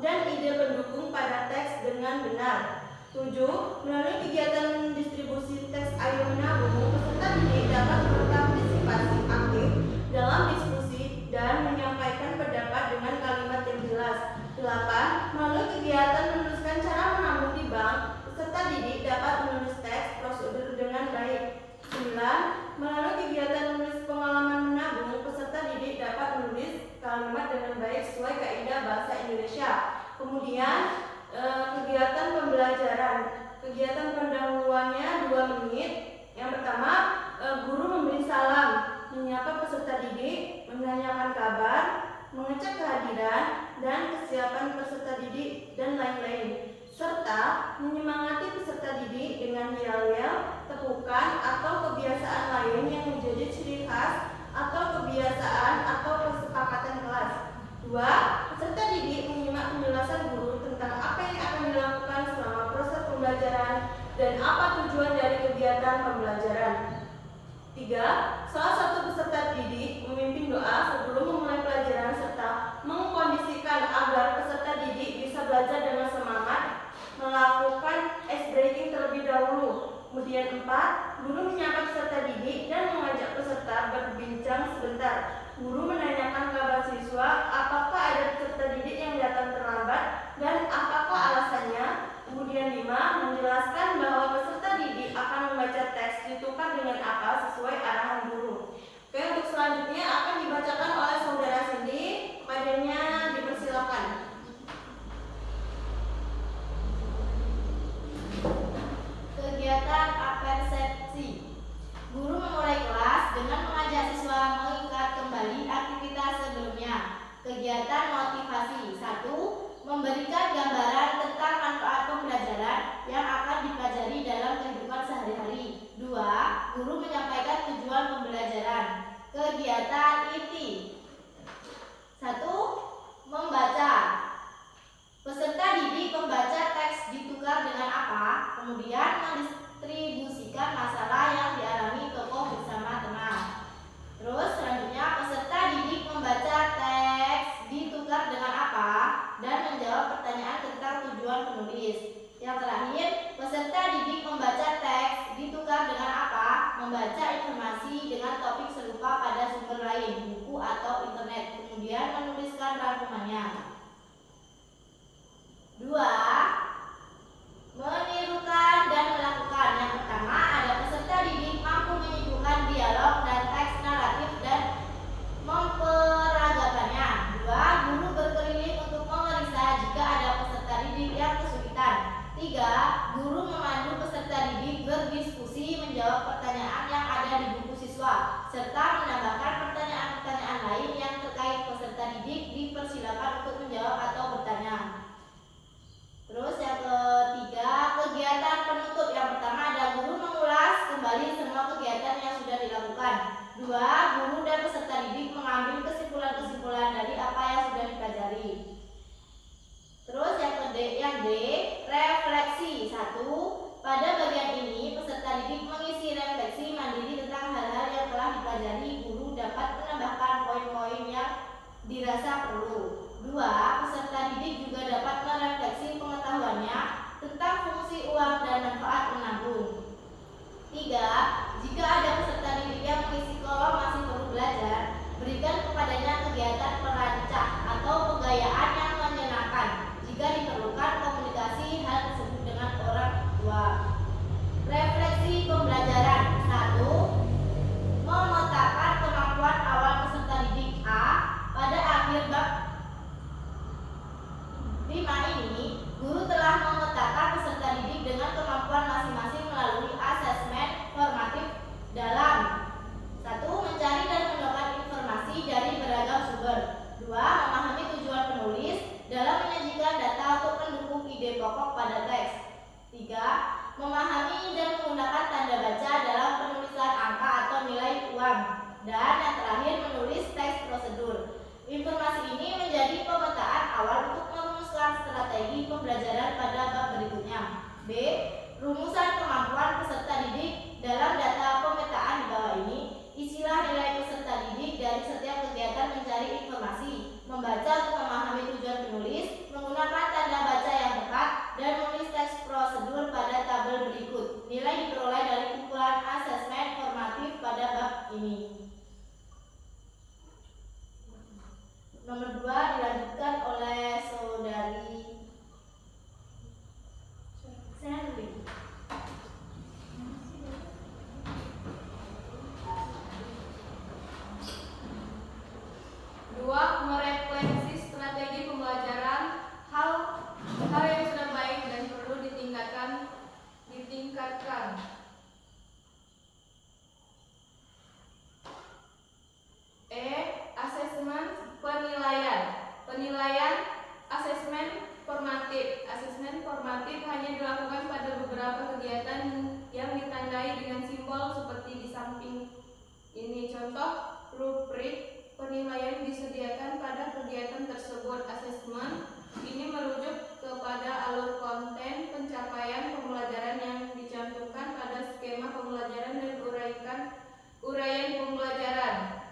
dan ide pendukung pada teks dengan benar. 7. Melalui kegiatan distribusi teks Ayo Menabung, peserta didik dapat berpartisipasi aktif dalam diskusi dan menyampaikan pendapat dengan kalimat yang jelas. 8. Melalui kegiatan menuliskan cara menabung di bank, peserta didik dapat menulis teks prosedur dengan baik. 9. Melalui kegiatan menulis pengalaman menabung, peserta didik dapat menulis kalimat dengan baik sesuai kaidah bahasa Indonesia. Kemudian kegiatan pembelajaran. Kegiatan pendahuluannya 2 menit. Yang pertama, guru memberi salam, menyapa peserta didik, menanyakan kabar, mengecek kehadiran dan kesiapan peserta didik, dan lain-lain, serta menyemangati peserta didik dengan yel-yel, tepukan, atau kebiasaan lain yang menjadi ciri khas atau kebiasaan atau kesepakatan kelas. 2. Peserta didik menyimak penjelasan guru tentang apa yang akan dilakukan selama proses pembelajaran dan apa tujuan dari kegiatan pembelajaran. 3. Salah satu peserta didik memimpin doa sebelum memulai pelajaran serta mengkondisikan agar peserta didik bisa belajar dengan semangat, melakukan ice breaking terlebih dahulu. Kemudian 4. Guru menyapa peserta didik dan mengajak peserta berbincang sebentar. Guru menanyakan kabar siswa, apakah ada peserta didik yang datang terlambat dan apakah alasannya. Kemudian 5. Menjelaskan bahwa peserta didik akan membaca teks ditukar dengan apa sesuai arahan guru. Oke, untuk selanjutnya akan dibacakan oleh saudara Cindy. Kepadanya dipersilakan. Kegiatan apersepsi. Guru memulai kelas dengan mengajak siswa mengingat kembali aktivitas sebelumnya. Kegiatan motivasi. 1. Memberikan gambaran tentang manfaat pembelajaran yang akan dipelajari dalam kehidupan sehari-hari. 2. Guru menyampaikan tujuan pembelajaran. Kegiatan inti. 1. Membaca. Peserta didik membaca teks ditukar dengan apa, kemudian mendistribusikan masalah yang dialami tokoh bersama teman. Terus selanjutnya peserta didik membaca teks ditukar dengan apa dan menjawab pertanyaan tentang tujuan penulis. Yang terakhir, peserta didik membaca teks ditukar dengan apa, membaca informasi dengan topik serupa pada sumber lain, buku atau internet, kemudian menuliskan rangkumannya. 2. Menirukan dan melakukan. Yang pertama, ada peserta didik mampu menyimpulkan dialog dan teks naratif dan memperagakannya. 2. Guru berkeliling untuk memeriksa jika ada peserta didik yang kesulitan. 3. Guru memandu peserta didik berdiskusi menjawab pertanyaan yang ada di buku siswa, serta menambahkan pertanyaan-pertanyaan lain yang terkait peserta didik dipersilakan untuk menjawab atau bertanya. Terus yang ketiga, kegiatan penutup. Yang pertama ada guru mengulas kembali semua kegiatan yang sudah dilakukan. 2. Guru dan peserta didik mengambil kesimpulan-kesimpulan dari apa yang sudah dipelajari. Terus yang D, refleksi. 1. Pada bagian ini peserta didik mengisi refleksi mandiri tentang hal-hal yang telah dipelajari. Guru dapat menambahkan poin-poin yang dirasa perlu. 2. Peserta didik juga dapat merefleksi pengetahuannya tentang fungsi uang dan manfaat menabung. 3. Jika ada peserta didik yang mengisi kolom masih perlu belajar, berikan kepadanya kegiatan perancah atau penggayaan yang menyenangkan. Jika diperlukan, komunikasi hal tersebut dengan orang tua. Refleksi pembelajaran. 1. Memetakan kemampuan awal peserta didik. A. Pada akhir bab 5 ini, guru telah memetakan peserta didik dengan kemampuan masing-masing melalui asesmen formatif dalam 1. Mencari dan mendapat informasi dari beragam sumber. 2. Memahami tujuan penulis dalam menyajikan data untuk mendukung ide pokok pada teks. 3. Memahami dan menggunakan tanda baca dalam penulisan angka atau nilai uang. Dan yang terakhir, menulis teks prosedur. Informasi ini menjadi pemetaan awal untuk merumuskan strategi pembelajaran pada bab berikutnya. B. Rumusan kemampuan peserta didik. Dalam data pemetaan di bawah ini, isilah nilai peserta didik dari setiap kegiatan mencari informasi, membaca untuk memahami tujuan penulis, menggunakan formatif. Asesmen formatif hanya dilakukan pada beberapa kegiatan yang ditandai dengan simbol seperti di samping ini. Contoh, rubrik penilaian disediakan pada kegiatan tersebut. Asesmen ini merujuk kepada alur konten pencapaian pembelajaran yang dicantumkan pada skema pembelajaran dan uraian pembelajaran.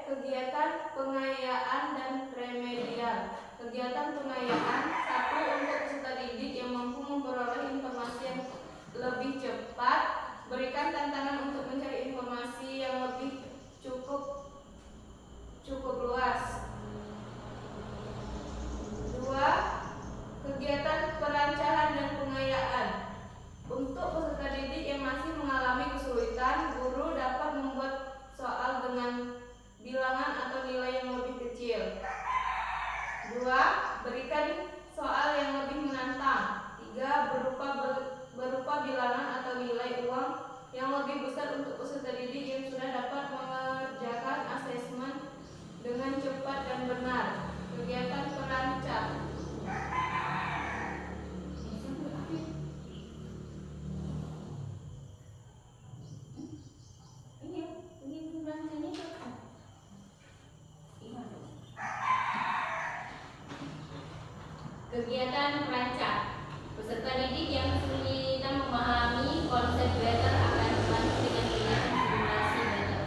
Kegiatan pengayaan dan remedial. Kegiatan pengayaan: 1. Untuk peserta didik yang mampu memperoleh informasi yang lebih cepat, berikan tantangan untuk mencari informasi yang lebih cukup luas. 2. Kegiatan perancahan dan pengayaan. Untuk peserta didik yang masih mengalami kesulitan, guru dapat membuat soal dengan bilangan atau nilai yang lebih kecil. 2. Berikan soal yang lebih menantang. 3. Berupa bilangan atau nilai uang yang lebih besar untuk peserta didik yang sudah dapat mengerjakan asesmen dengan cepat dan benar. Kegiatan perancang. Kegiatan perancang. Peserta didik yang kesulitan memahami konsep Better akan dibantu dengan kegiatan simulasi Better.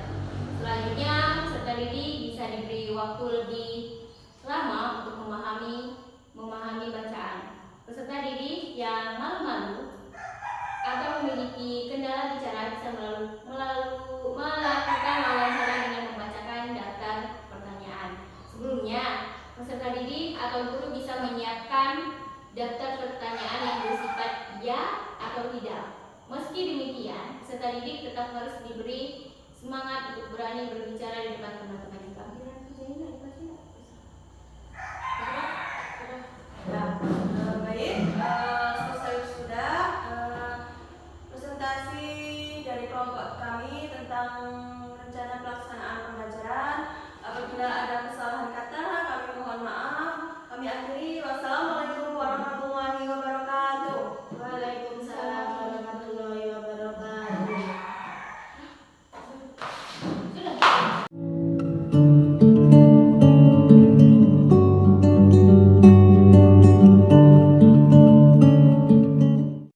Selanjutnya, peserta didik bisa diberi waktu lebih lama untuk memahami bacaan. Peserta didik yang malu-malu atau memiliki kendala bicara bisa melakukan wawancara dengan membacakan daftar pertanyaan. Sebelumnya, peserta didik atau guru bisa menyiapkan daftar pertanyaan yang bersifat ya atau tidak. Meski demikian, peserta didik tetap harus diberi semangat untuk berani berbicara di depan teman-teman.